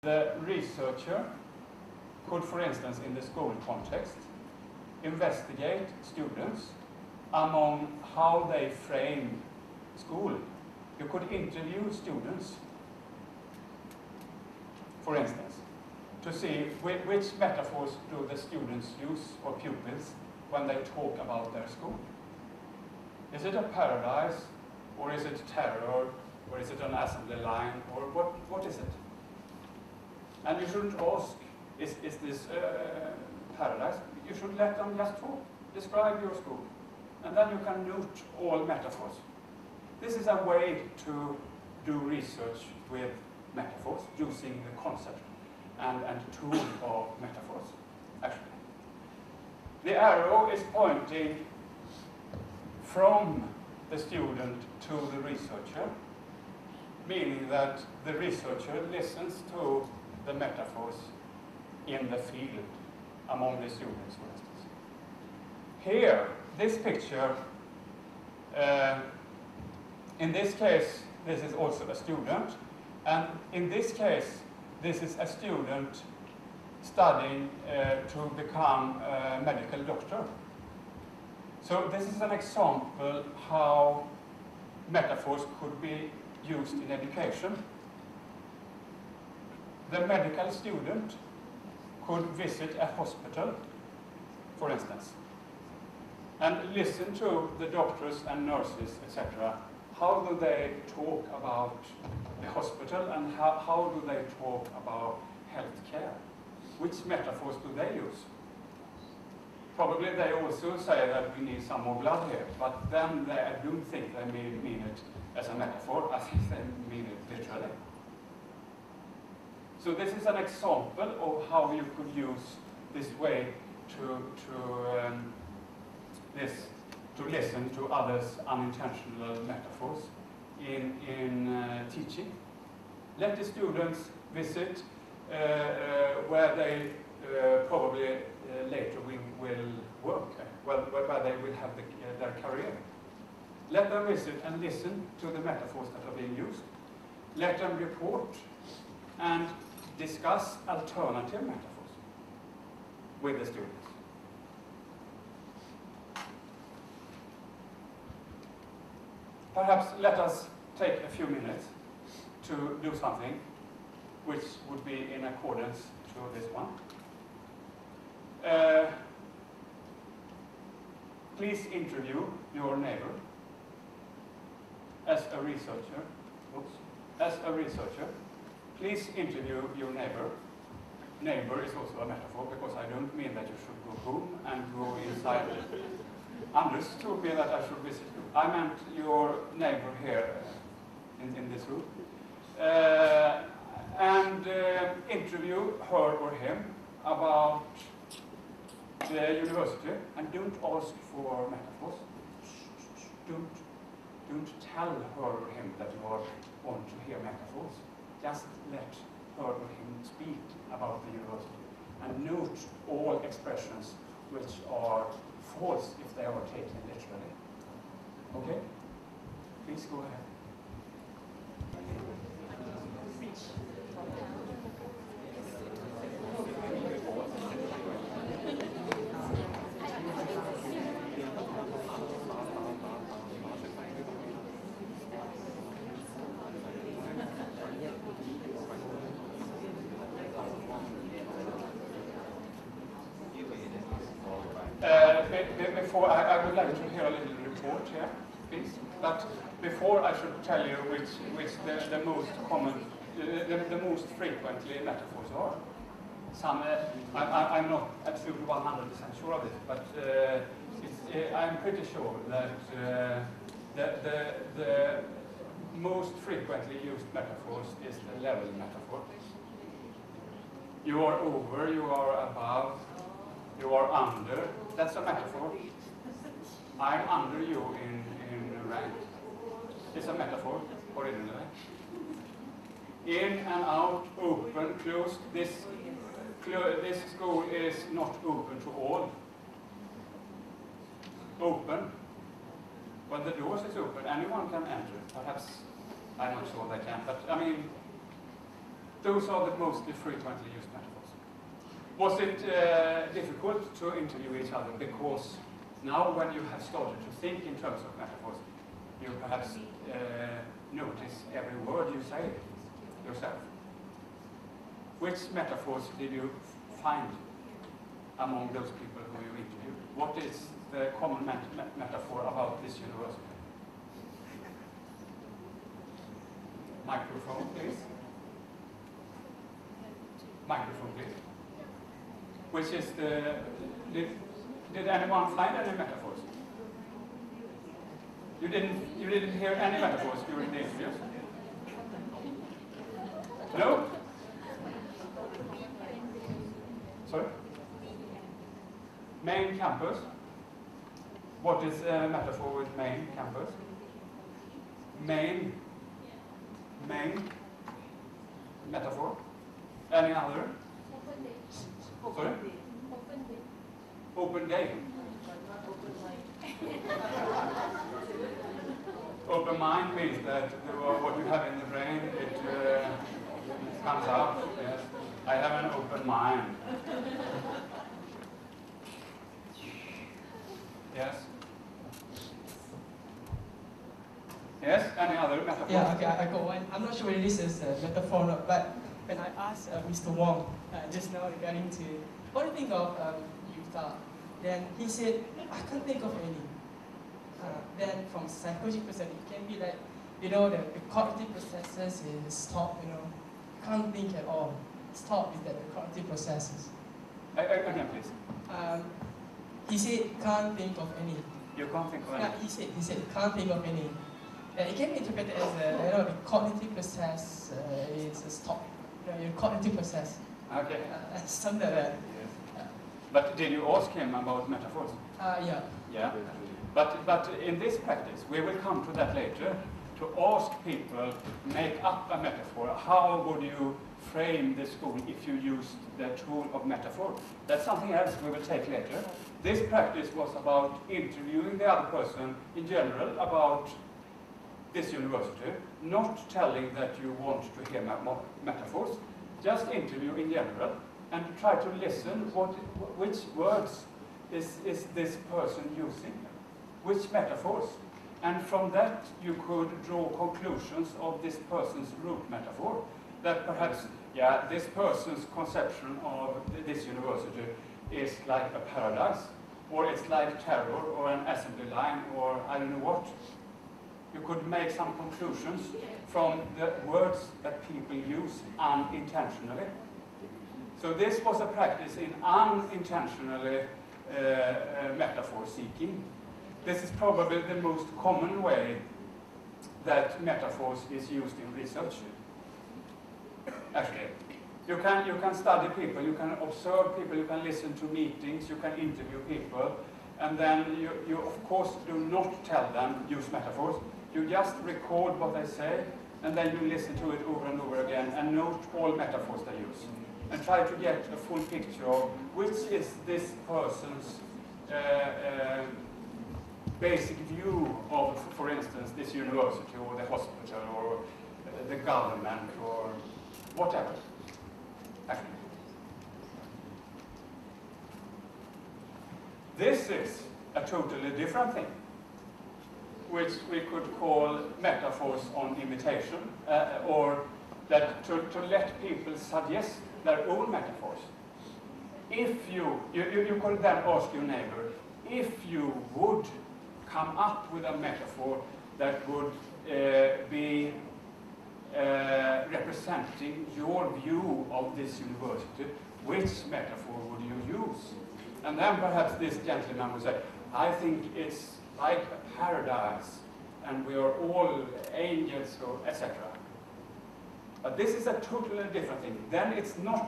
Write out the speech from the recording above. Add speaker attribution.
Speaker 1: The researcher could, for instance, in the school context, investigate students among how they frame school. You could interview students, for instance, to see which metaphors do the students use, or pupils, when they talk about their school. Is it a paradise, or is it terror, or is it an assembly line, or what is it? And you shouldn't ask, is this paradise? You should let them just talk, describe your school. And then you can note all metaphors. This is a way to do research with metaphors, using the concept and tool of metaphors, actually. The arrow is pointing from the student to the researcher, meaning that the researcher listens to the metaphors in the field among the students, for instance. Here, this picture, in this case, this is also a student, and in this case, this is a student studying to become a medical doctor. So this is an example how metaphors could be used in education. The medical student could visit a hospital, for instance, and listen to the doctors and nurses, etc. How do they talk about the hospital, and how do they talk about healthcare? Which metaphors do they use? Probably they also say that we need some more blood here, but then I don't think they mean it as a metaphor. I think they mean it literally. So this is an example of how you could use this way to listen to others' unintentional metaphors in teaching. Let the students visit where they probably later will work, where they will have their career. Let them visit and listen to the metaphors that are being used. Let them report and discuss alternative metaphors with the students. Perhaps let us take a few minutes to do something which would be in accordance to this one. Please interview your neighbor as a researcher. As a researcher, please interview your neighbor. Neighbor is also a metaphor, because I don't mean that you should go home and go inside. Anders told me that I should visit you. I meant your neighbor here in this room. And interview her or him about the university, and don't ask for metaphors. Don't tell her or him that you want to hear metaphors. Just let her or him speak about the university, and note all expressions which are false if they are taken literally. Okay? Please go ahead. Before, I would like to hear a little report here, please. But before, I should tell you which the most common, the most frequently metaphors are. Some, I'm not absolutely 100% sure of this, but I'm pretty sure that the most frequently used metaphors is the level metaphor. You are over, you are above, you are under. That's a metaphor. I'm under you in rank. It's a metaphor, originally. In and out, open, closed. This school is not open to all. Open. When the doors is open, anyone can enter. Perhaps, I'm not sure they can, but I mean, Those are the mostly frequently used metaphors. Was it difficult to interview each other? Because now when you have started to think in terms of metaphors, you perhaps notice every word you say yourself. Which metaphors did you find among those people who you interviewed? What is the common metaphor about this university? Microphone, please. Microphone, please. Which is the... Did anyone find any metaphors? You didn't hear any metaphors during the interviews? No? Sorry? Main campus. What is a metaphor with main campus? Main metaphor. Any other? Sorry? Open day. Open mind means that what you have in the brain, it comes out. Yes. I have an open mind. Yes? Yes? Any other metaphor?
Speaker 2: Yeah, okay, I got one. I'm not sure whether this is a metaphor or not, but when I asked Mr. Wong just now regarding to what do you think of Utah, then he said, I can't think of any. Then from psychology perspective, it can be like, the cognitive processes is stopped, you can't think at all. Stop is that the cognitive processes.
Speaker 1: Again, please.
Speaker 2: He said, can't think of any.
Speaker 1: You can't think of any?
Speaker 2: Yeah, he said, can't think of any. It can be interpreted as the cognitive process is a stop. Your cognitive process.
Speaker 1: Okay.
Speaker 2: Something like that.
Speaker 1: Yes. But did you ask him about metaphors?
Speaker 2: Yeah.
Speaker 1: Yeah. But in this practice, we will come to that later, to ask people, make up a metaphor. How would you frame the school if you used the tool of metaphor? That's something else we will take later. This practice was about interviewing the other person in general about this university, not telling that you want to hear metaphors, just interview in general and try to listen which words is this person using, which metaphors. And from that you could draw conclusions of this person's root metaphor, that perhaps, yeah, this person's conception of this university is like a paradise, or it's like terror, or an assembly line, or I don't know what. You could make some conclusions from the words that people use unintentionally. So this was a practice in unintentionally metaphor seeking. This is probably the most common way that metaphors is used in research. Actually, you can study people, you can observe people, you can listen to meetings, you can interview people, and then you of course do not tell them use metaphors. You just record what they say, and then you listen to it over and over again and note all metaphors they use. And try to get a full picture of which is this person's basic view of, for instance, this university or the hospital or the government or whatever. Actually. This is a totally different thing, which we could call metaphors on imitation, or that to let people suggest their own metaphors. If you could then ask your neighbor, if you would come up with a metaphor that would be representing your view of this university, which metaphor would you use? And then perhaps this gentleman would say, I think it's like a paradise, and we are all angels, or etc. But this is a totally different thing. Then it's not